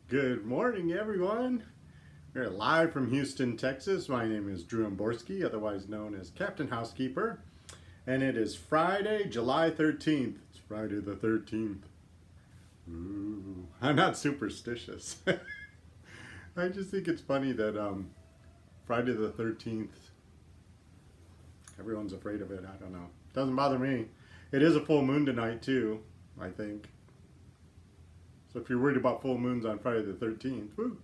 Good morning, everyone. We're live from Houston, Texas. My name is Drew Amborski, otherwise known as Captain Housekeeper. And it is Friday, July 13th. It's Friday the 13th. Ooh, I'm not superstitious. I just think it's funny that Friday the 13th, everyone's afraid of it. I don't know. Doesn't bother me. It is a full moon tonight, too, I think. So if you're worried about full moons on Friday the 13th, woo,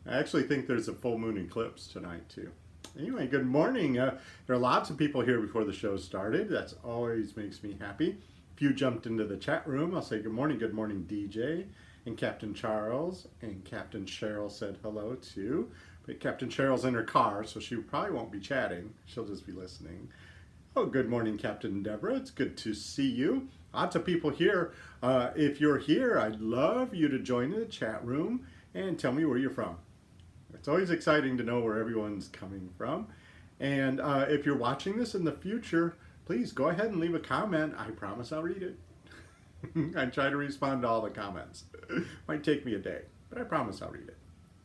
I actually think there's a full moon eclipse tonight too. Anyway, good morning. There are lots of people here before the show started. That always makes me happy. If you jumped into the chat room, I'll say good morning DJ. And Captain Charles and Captain Cheryl said hello too. But Captain Cheryl's in her car, so she probably won't be chatting. She'll just be listening. Oh, good morning, Captain Deborah. It's good to see you. Lots of people here. If you're here, I'd love you to join the chat room and tell me where you're from. It's always exciting to know where everyone's coming from. And if you're watching this in the future, please go ahead and leave a comment. I promise I'll read it. I try to respond to all the comments. Might take me a day, but I promise I'll read it.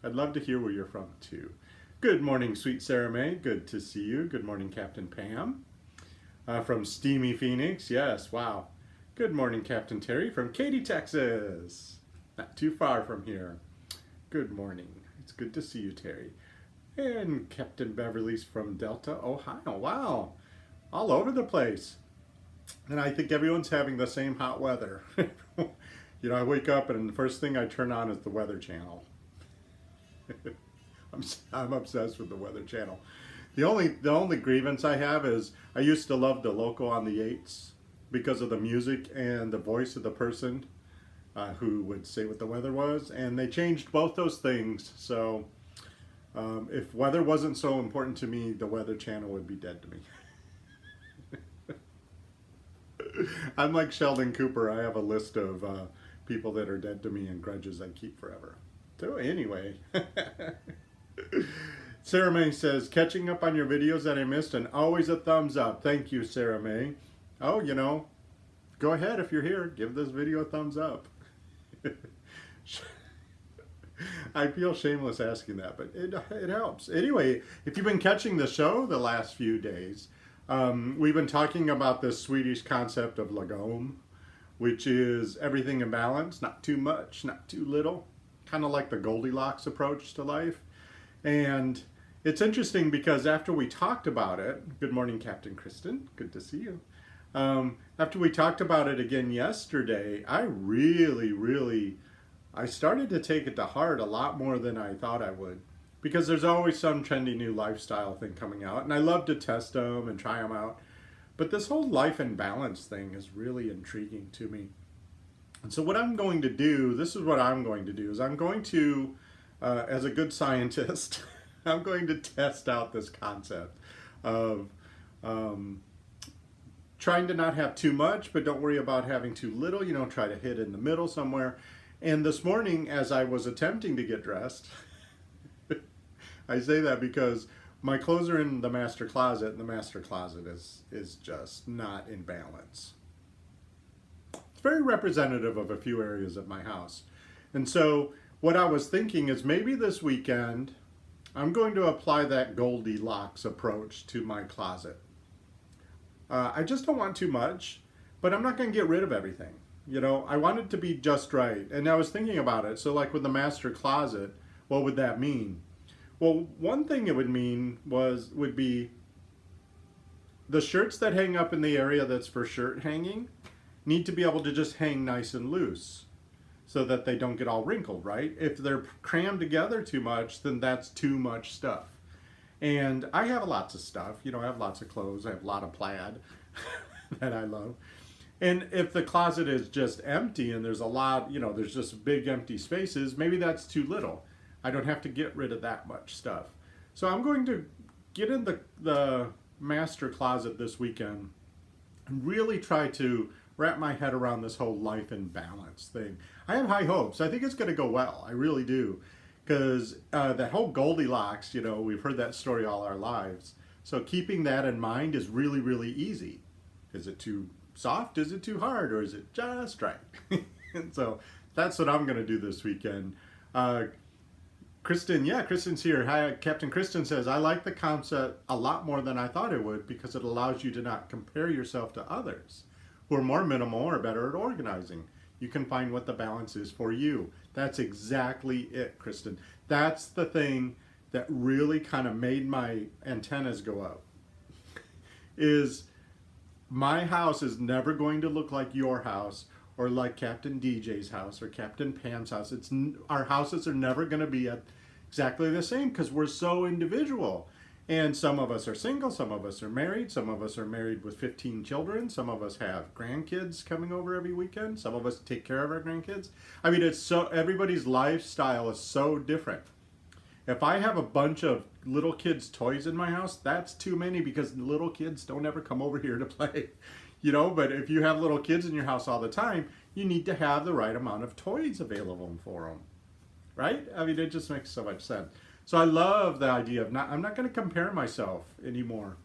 I'd love to hear where you're from too. Good morning, sweet Sarah May. Good to see you. Good morning, Captain Pam. From Steamy Phoenix, yes, wow. Good morning, Captain Terry from Katy, Texas. Not too far from here. Good morning. It's good to see you, Terry. And Captain Beverly's from Delta, Ohio. Wow, all over the place. And I think everyone's having the same hot weather. You know, I wake up and the first thing I turn on is the Weather Channel. I'm obsessed with the Weather Channel. The only grievance I have is I used to love the local on the 8s because of the music and the voice of the person who would say what the weather was, and they changed both those things. So if weather wasn't so important to me, the Weather Channel would be dead to me. I'm like Sheldon Cooper. I have a list of people that are dead to me and grudges I keep forever. So anyway. Sarah May says, catching up on your videos that I missed, and always a thumbs up. Thank you, Sarah May. Oh, you know, go ahead if you're here. Give this video a thumbs up. I feel shameless asking that, but it helps. Anyway, if you've been catching the show the last few days, we've been talking about this Swedish concept of lagom, which is everything in balance, not too much, not too little, kind of like the Goldilocks approach to life. And it's interesting because after we talked about it, good morning, Captain Kristen, good to see you. After we talked about it again yesterday, I started to take it to heart a lot more than I thought I would. Because there's always some trendy new lifestyle thing coming out, and I love to test them and try them out. But this whole life and balance thing is really intriguing to me. And so what I'm going to do, this is what I'm going to do, is I'm going to, as a good scientist, I'm going to test out this concept of trying to not have too much, but don't worry about having too little. You know, try to hit in the middle somewhere. And this morning, as I was attempting to get dressed, I say that because my clothes are in the master closet, and the master closet is just not in balance. It's very representative of a few areas of my house. And so what I was thinking is maybe this weekend, I'm going to apply that Goldilocks approach to my closet. I just don't want too much, but I'm not going to get rid of everything. You know, I want it to be just right. And I was thinking about it. So like with the master closet, what would that mean? Well, one thing it would mean would be the shirts that hang up in the area that's for shirt hanging need to be able to just hang nice and loose so that they don't get all wrinkled, right? If they're crammed together too much, then that's too much stuff. And I have lots of stuff. You know, I have lots of clothes. I have a lot of plaid that I love. And if the closet is just empty and there's a lot, you know, there's just big empty spaces, maybe that's too little. I don't have to get rid of that much stuff. So I'm going to get in the master closet this weekend and really try to wrap my head around this whole life and balance thing. I have high hopes. I think it's going to go well. I really do. Because that whole Goldilocks, you know, we've heard that story all our lives. So keeping that in mind is really, really easy. Is it too soft? Is it too hard? Or is it just right? And so that's what I'm going to do this weekend. Uh, Kristen, yeah, Kristen's here. Hi, Captain Kristen says, I like the concept a lot more than I thought it would because it allows you to not compare yourself to others who are more minimal or better at organizing. You can find what the balance is for you. That's exactly it, Kristen. That's the thing that really kind of made my antennas go up. Is my house is never going to look like your house or like Captain DJ's house or Captain Pam's house. Our houses are never going to be exactly the same because we're so individual. And some of us are single, some of us are married, some of us are married with 15 children, some of us have grandkids coming over every weekend, some of us take care of our grandkids. I mean, it's so everybody's lifestyle is so different. If I have a bunch of little kids' toys in my house, that's too many because little kids don't ever come over here to play. But if you have little kids in your house all the time, you need to have the right amount of toys available for them, right? I mean, it just makes so much sense. So I love the idea of I'm not going to compare myself anymore.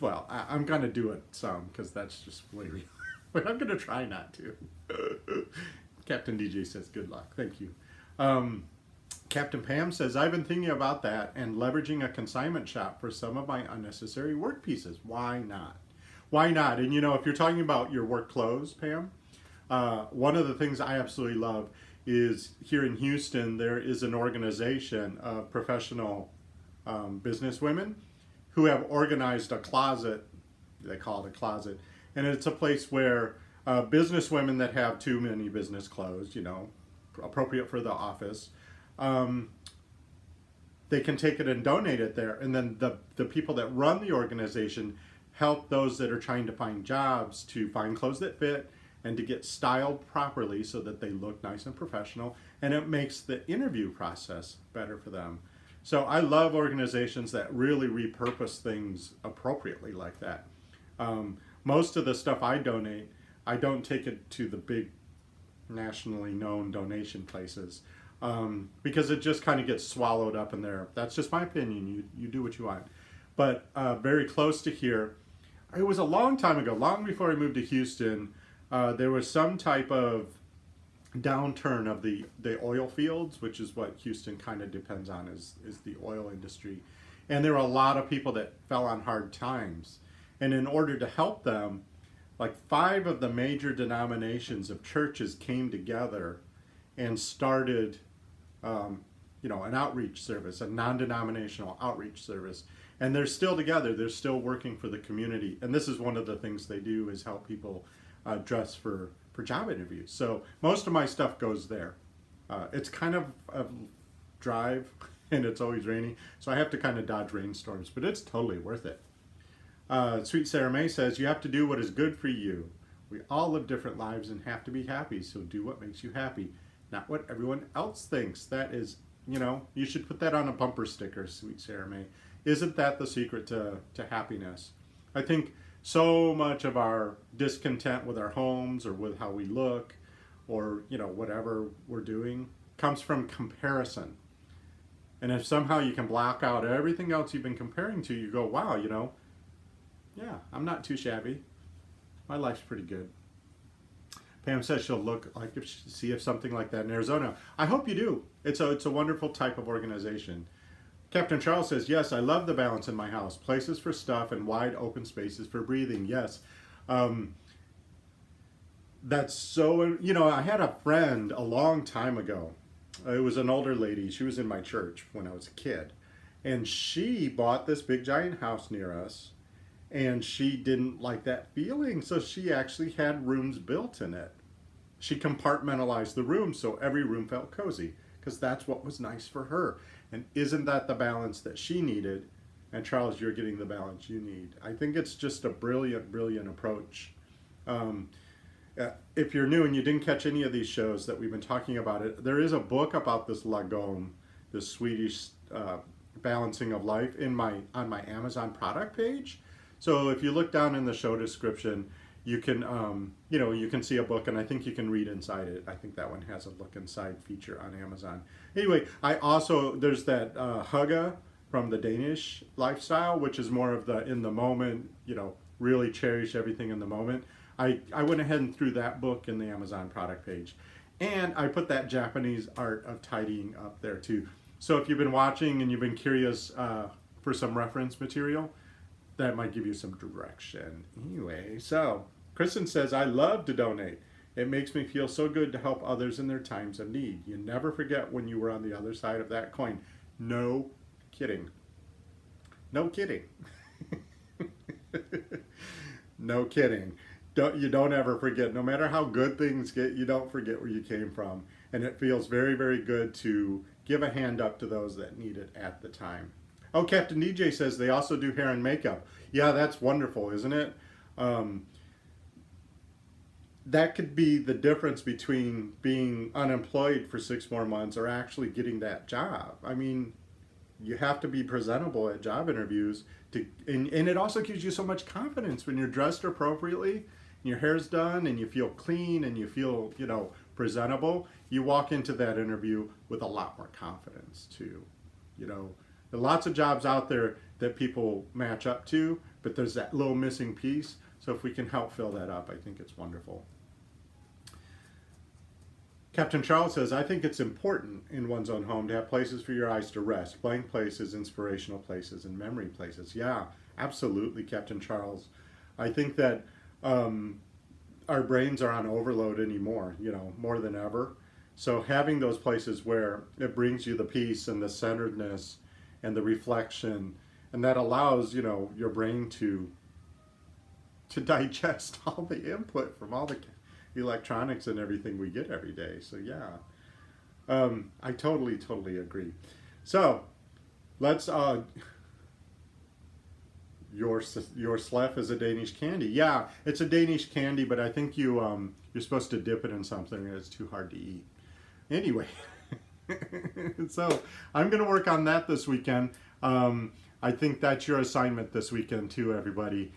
Well, I'm going to do it some because that's just way real. But I'm going to try not to. Captain DJ says, good luck. Thank you. Captain Pam says, I've been thinking about that and leveraging a consignment shop for some of my unnecessary work pieces. Why not? Why not? And if you're talking about your work clothes, Pam, one of the things I absolutely love is here in Houston, there is an organization of professional business women who have organized a closet. They call it a closet. And it's a place where business women that have too many business clothes, appropriate for the office, they can take it and donate it there. And then the people that run the organization help those that are trying to find jobs to find clothes that fit and to get styled properly so that they look nice and professional. And it makes the interview process better for them. So I love organizations that really repurpose things appropriately like that. Most of the stuff I donate, I don't take it to the big nationally known donation places because it just kind of gets swallowed up in there. That's just my opinion. You do what you want. But very close to here, it was a long time ago, long before I moved to Houston, there was some type of downturn of the oil fields, which is what Houston kind of depends on, is the oil industry. And there were a lot of people that fell on hard times. And in order to help them, like 5 of the major denominations of churches came together and started, an outreach service, a non-denominational outreach service. And they're still together. They're still working for the community. And this is one of the things they do is help people dress for job interviews. So most of my stuff goes there. It's kind of a drive and it's always rainy. So I have to kind of dodge rainstorms, but it's totally worth it. Sweet Sarah May says, you have to do what is good for you. We all live different lives and have to be happy. So do what makes you happy, not what everyone else thinks. That is, you should put that on a bumper sticker, Sweet Sarah May. Isn't that the secret to happiness? I think so much of our discontent with our homes or with how we look or, whatever we're doing comes from comparison. And if somehow you can block out everything else you've been comparing to, you go, wow, yeah, I'm not too shabby. My life's pretty good. Pam says she'll look like see if something like that in Arizona. I hope you do. It's a wonderful type of organization. Captain Charles says, yes, I love the balance in my house. Places for stuff and wide open spaces for breathing. Yes. That's so, I had a friend a long time ago. It was an older lady. She was in my church when I was a kid. And she bought this big giant house near us. And she didn't like that feeling. So she actually had rooms built in it. She compartmentalized the room so every room felt cozy. Because that's what was nice for her. And isn't that the balance that she needed? And Charles, you're getting the balance you need. I think it's just a brilliant, brilliant approach. If you're new and you didn't catch any of these shows that we've been talking about it, there is a book about this lagom, this Swedish balancing of life on my Amazon product page. So if you look down in the show description, you can you can see a book, and I think you can read inside it. I think that one has a look inside feature on Amazon. Anyway, there's that Hygge from the Danish lifestyle, which is more of the in the moment, really cherish everything in the moment. I went ahead and threw that book in the Amazon product page. And I put that Japanese art of tidying up there too. So if you've been watching and you've been curious for some reference material, that might give you some direction. Anyway, so Kristen says, I love to donate. It makes me feel so good to help others in their times of need. You never forget when you were on the other side of that coin. No kidding. No kidding. No kidding. You don't ever forget. No matter how good things get, you don't forget where you came from. And it feels very, very good to give a hand up to those that need it at the time. Oh, Captain DJ says they also do hair and makeup. Yeah, that's wonderful, isn't it? That could be the difference between being unemployed for 6 more months or actually getting that job. I mean, you have to be presentable at job interviews and it also gives you so much confidence when you're dressed appropriately, and your hair's done, and you feel clean, and you feel, presentable. You walk into that interview with a lot more confidence too. There are lots of jobs out there that people match up to, but there's that little missing piece. So if we can help fill that up, I think it's wonderful. Captain Charles says, I think it's important in one's own home to have places for your eyes to rest. Blank places, inspirational places, and memory places. Yeah, absolutely, Captain Charles. I think that our brains are on overload anymore, more than ever. So having those places where it brings you the peace and the centeredness and the reflection, and that allows, your brain to digest all the input from all the electronics and everything we get every day. So yeah, I totally agree. So let's your slef is a Danish candy. Yeah, it's a Danish candy, but I think you're supposed to dip it in something and it's too hard to eat. Anyway, so I'm gonna work on that this weekend. I think that's your assignment this weekend too, everybody.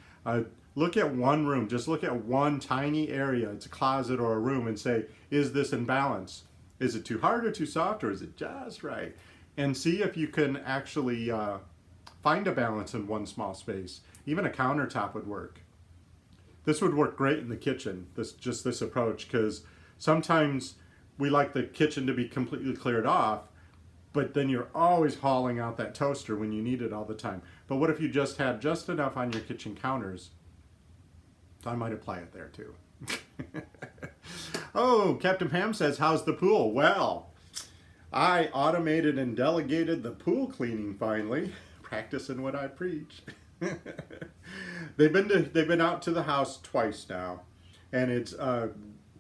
Look at one room, just look at one tiny area, it's a closet or a room, and say, is this in balance? Is it too hard or too soft, or is it just right? And see if you can actually find a balance in one small space. Even a countertop would work. This would work great in the kitchen, this approach, because sometimes we like the kitchen to be completely cleared off, but then you're always hauling out that toaster when you need it all the time. But what if you just had just enough on your kitchen counters? I might apply it there too. Oh, Captain Pam says, how's the pool? Well, I automated and delegated the pool cleaning finally, practicing what I preach. They've been out to the house twice now, and it's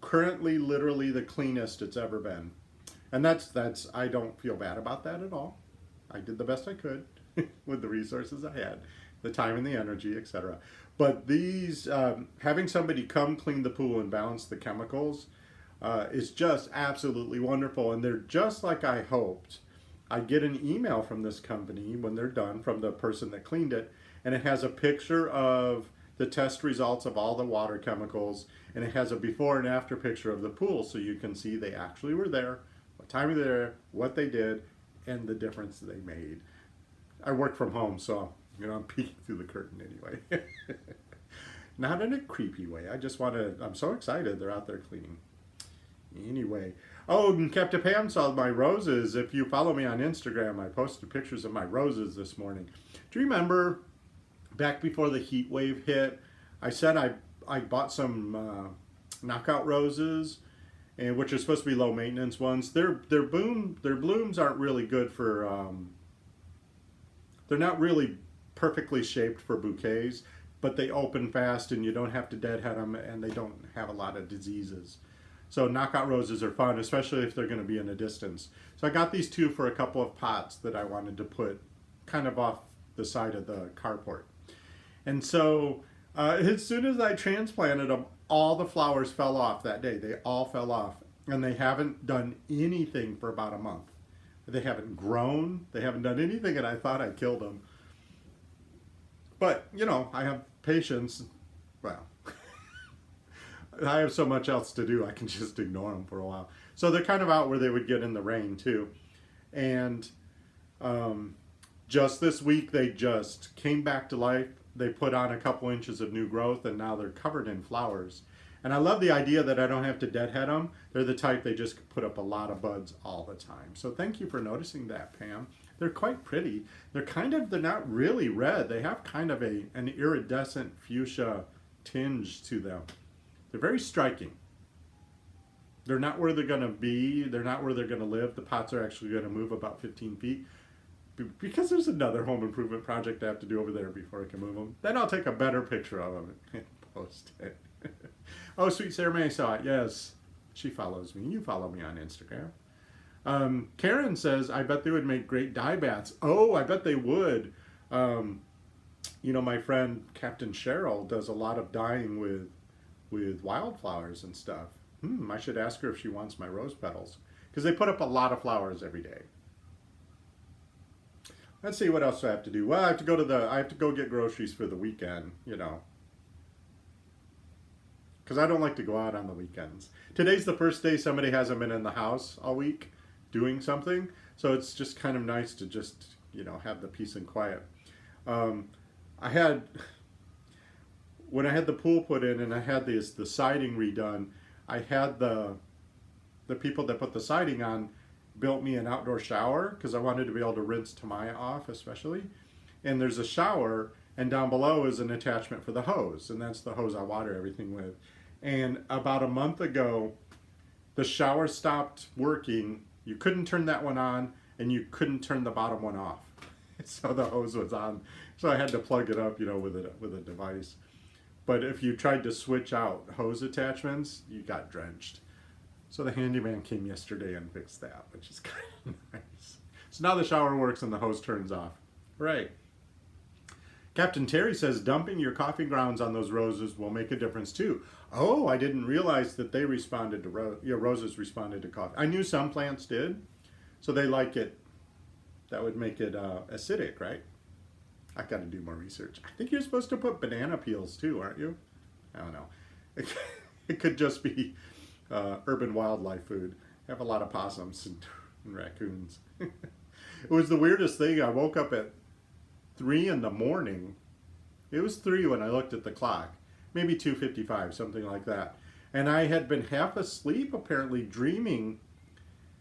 currently literally the cleanest it's ever been. And that's I don't feel bad about that at all. I did the best I could with the resources I had, the time and the energy, etc. But these, having somebody come clean the pool and balance the chemicals is just absolutely wonderful. And they're just like I hoped. I get an email from this company when they're done from the person that cleaned it, and it has a picture of the test results of all the water chemicals, and it has a before and after picture of the pool, so you can see they actually were there, what time they were there, what they did, and the difference they made. I work from home, so I'm peeking through the curtain anyway. Not in a creepy way. I'm so excited they're out there cleaning. Anyway. Oh, and Captain Pam saw my roses. If you follow me on Instagram, I posted pictures of my roses this morning. Do you remember back before the heat wave hit, I said I bought some knockout roses, and which are supposed to be low maintenance ones. Their blooms aren't really good for they're not really perfectly shaped for bouquets, but they open fast and you don't have to deadhead them, and they don't have a lot of diseases. So knockout roses are fun, especially if they're going to be in a distance. So I got these two for a couple of pots that I wanted to put kind of off the side of the carport. And so as soon as I transplanted them, all the flowers fell off that day. They all fell off, and they haven't done anything for about a month. They haven't grown, they haven't done anything, and I thought I killed them. But, I have patience. Well, I have so much else to do, I can just ignore them for a while. So they're kind of out where they would get in the rain too. And just this week, they just came back to life. They put on a couple inches of new growth, and now they're covered in flowers. And I love the idea that I don't have to deadhead them. They're the type they just put up a lot of buds all the time. So thank you for noticing that, Pam. They're quite pretty. They're not really red. They have kind of an iridescent fuchsia tinge to them. They're very striking. They're not where they're going to be. They're not where they're going to live. The pots are actually going to move about 15 feet. Because there's another home improvement project I have to do over there before I can move them. Then I'll take a better picture of them and post it. Oh, Sweet Sarah May saw it. Yes, she follows me. You follow me on Instagram. Karen says, I bet they would make great dye baths. Oh, I bet they would. You know, my friend Captain Cheryl does a lot of dyeing with wildflowers and stuff. I should ask her if she wants my rose petals. Because they put up a lot of flowers every day. Let's see, what else do I have to do? Well, I have to go get groceries for the weekend, you know. Because I don't like to go out on the weekends. Today's the first day somebody hasn't been in the house all week doing something. So it's just kind of nice to just, you know, have the peace and quiet. When I had the pool put in and I had the siding redone, I had the people that put the siding on built me an outdoor shower because I wanted to be able to rinse Tamaya off especially. And there's a shower, and down below is an attachment for the hose, and that's the hose I water everything with. And about a month ago, the shower stopped working. You couldn't turn that one on, and you couldn't turn the bottom one off. So the hose was on. So I had to plug it up, you know, with a device. But if you tried to switch out hose attachments, you got drenched. So the handyman came yesterday and fixed that, which is kind of nice. So now the shower works and the hose turns off. Right. Captain Terry says dumping your coffee grounds on those roses will make a difference too. Oh, I didn't realize that they responded to roses responded to coffee. I knew some plants did, so they like it. That would make it acidic, right? I've got to do more research. I think you're supposed to put banana peels too, aren't you? I don't know. It could just be urban wildlife food. I have a lot of possums and raccoons. It was the weirdest thing. I woke up at 3 in the morning. It was 3 when I looked at the clock. Maybe 2:55, something like that. And I had been half asleep, apparently dreaming.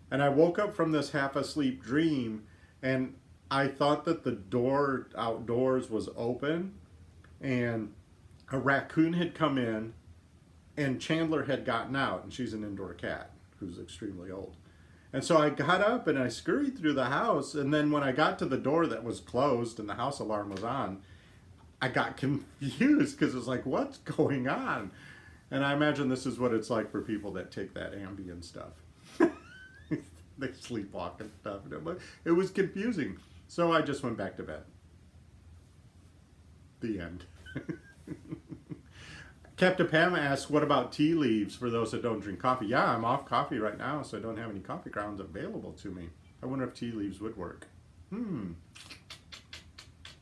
And I woke up from this half asleep dream, and I thought that the door outdoors was open, and a raccoon had come in, and Chandler had gotten out, and she's an indoor cat who's extremely old. And so I got up and I scurried through the house, and then when I got to the door that was closed and the house alarm was on, I got confused because it was like, what's going on? And I imagine this is what it's like for people that take that Ambien stuff. They sleepwalk and stuff. It was confusing. So I just went back to bed. The end. Captain Pam asks, what about tea leaves for those that don't drink coffee? Yeah, I'm off coffee right now, so I don't have any coffee grounds available to me. I wonder if tea leaves would work.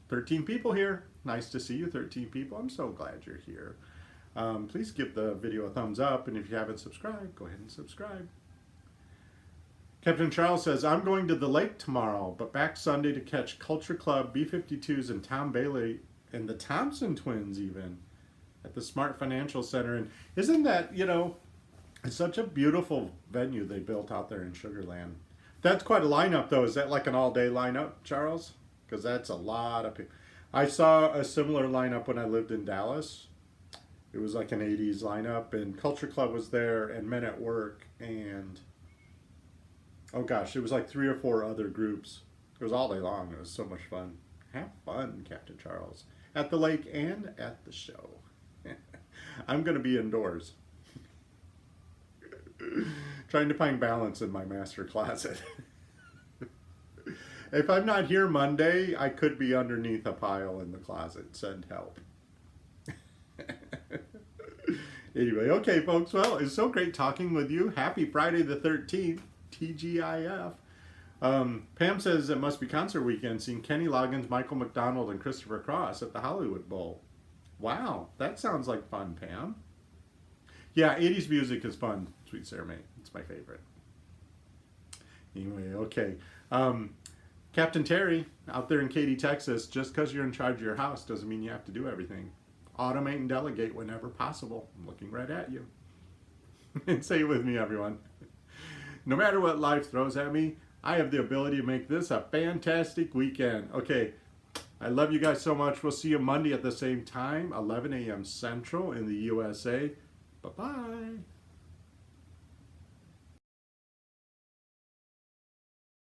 13 people here. Nice to see you, 13 people. I'm so glad you're here. Please give the video a thumbs up, and if you haven't subscribed, go ahead and subscribe. Captain Charles says, I'm going to the lake tomorrow, but back Sunday to catch Culture Club, B-52s, and Tom Bailey, and the Thompson twins even, at the Smart Financial Center. And isn't that, you know, it's such a beautiful venue they built out there in Sugar Land. That's quite a lineup, though. Is that like an all-day lineup, Charles? Because that's a lot of people. I saw a similar lineup when I lived in Dallas. It was like an 80s lineup, and Culture Club was there, and Men at Work, and oh gosh, it was like 3 or 4 other groups. It was all day long. It was so much fun. Have fun, Captain Charles. At the lake and at the show. I'm going to be indoors. Trying to find balance in my master closet. If I'm not here Monday, I could be underneath a pile in the closet. Send help. Anyway, okay, folks. Well, it's so great talking with you. Happy Friday the 13th. TGIF. Pam says it must be concert weekend, seeing Kenny Loggins, Michael McDonald, and Christopher Cross at the Hollywood Bowl. Wow, that sounds like fun, Pam. Yeah, 80s music is fun, Sweet Sarah May. It's my favorite. Anyway, okay. Captain Terry, out there in Katy, Texas, just because you're in charge of your house doesn't mean you have to do everything. automate and delegate whenever possible. I'm looking right at you. And say it with me, everyone. No matter what life throws at me, I have the ability to make this a fantastic weekend. Okay, I love you guys so much. We'll see you Monday at the same time, 11 a.m. Central in the USA. Bye-bye.